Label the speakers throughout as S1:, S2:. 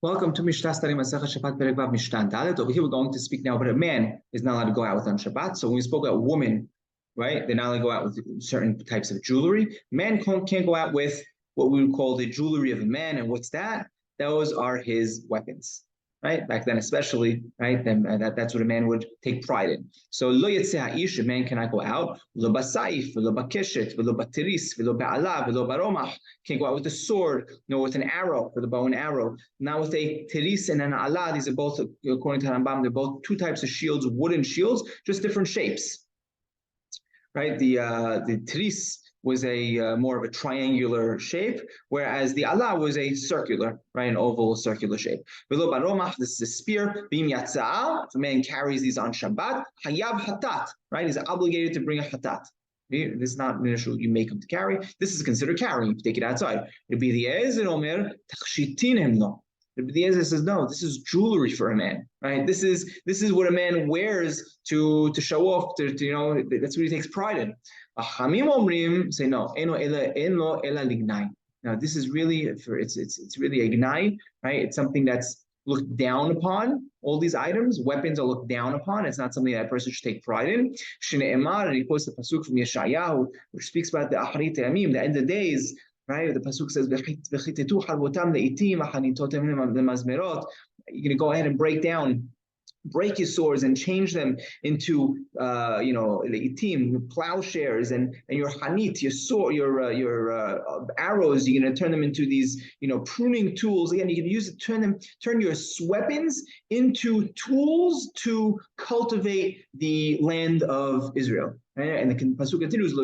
S1: Welcome to Mishna study Masechet Shabbat Perek Vav Mishtan Dalet. Over here, we're going to speak now about a man is not allowed to go out with on Shabbat. So when we spoke about women, right, they're not allowed to go out with certain types of jewelry. Men can't go out with what we would call the jewelry of a man. And what's that? Those are his weapons, right? Back then, especially, right? Then that's what a man would take pride in. So lo yetzeh ha'ish, a man cannot go out. Lo b'saif, lo b'keshet, lo b'tiris, lo b'alav, lo b'romach. Can't go out with a sword, nor with an arrow, with a bow and arrow. Not with a tiris and an ala. These are both, according to Rambam, they're both two types of shields, wooden shields, just different shapes. Right? The tiris was a more of a triangular shape, whereas the ala was a circular, right, an oval circular shape. Below baromach, this is a spear. Bim yatzah, if a man carries these on Shabbat, hayav hatat, right, he's obligated to bring a hatat. This is not an issue you make him to carry. This is considered carrying. You take it outside. Rabbi Eliezer omer tachshitin lo. Rabbi Eliezer says no. This is jewelry for a man, right? This is what a man wears to show off. To that's what he takes pride in. Hamim omrim say no. Eno ela lignai. Now this is really it's really a gnai, right? It's something that's looked down upon. All these items, weapons are looked down upon. It's not something that a person should take pride in. Shne'emar, and he quotes the pasuk from Yeshayahu, which speaks about the Acharit Yamim, the end of days. Right, the pasuk says, you're going to go ahead and break your swords and change them into plowshares and your hanit, your sword, your arrows. You're going to turn them into these pruning tools. Again, you can use it, turn your weapons into tools to cultivate the land of Israel. Right? And the pasuk continues,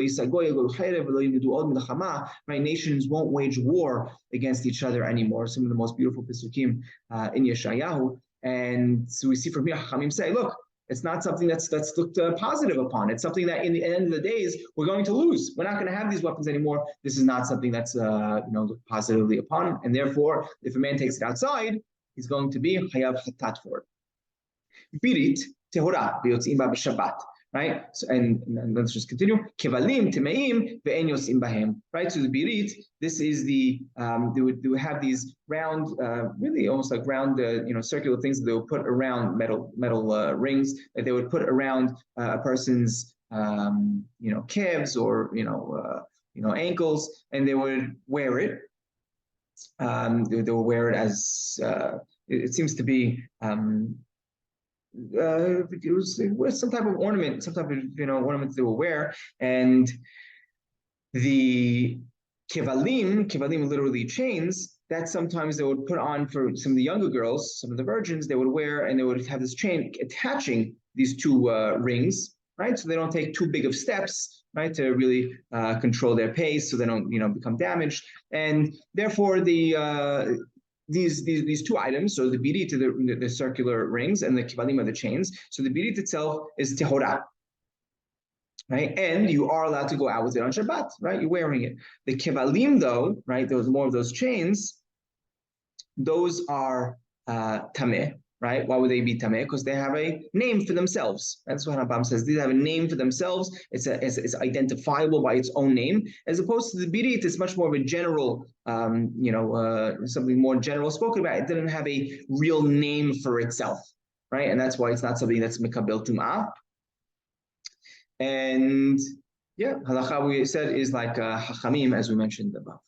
S1: right? Nations won't wage war against each other anymore. Some of the most beautiful pasukim in Yeshayahu. And so we see from here, Chachamim say, look, it's not something that's looked positive upon. It's something that in the end of the days, we're going to lose. We're not going to have these weapons anymore. This is not something that's looked positively upon. And therefore, if a man takes it outside, he's going to be chayav hatat for it. Birit tehora b'yotzim ba b'shabbat. Right? So, and let's just continue. Kevalim, temeim, ve'en yotzim bahem. Right? So the birit, this is the they would have these round, really almost like round, circular things that they would put around metal rings that they would put around a person's, calves or ankles, and they would wear it. They would wear it as it seems to be. It was some type of ornament, ornaments they will wear, and the kevalim literally chains that sometimes they would put on for some of the younger girls, some of the virgins they would wear, and they would have this chain attaching these two rings, right? So they don't take too big of steps, right, to really control their pace, so they don't become damaged, and therefore these two items, so the birit to the circular rings and the kivalim are the chains. So the birit itself is tehora, right? And you are allowed to go out with it on Shabbat, right? You're wearing it. The kivalim, though, right? There's more of those chains. Those are tameh, right? Why would they be tameh? Because they have a name for themselves. That's what Rambam says. These have a name for themselves. It's identifiable by its own name, as opposed to the birit. It's much more of a general, something more general spoken about. It didn't have a real name for itself, right? And that's why it's not something that's mekabel tum'ah. And yeah, halakha we said is like hachamim, as we mentioned above.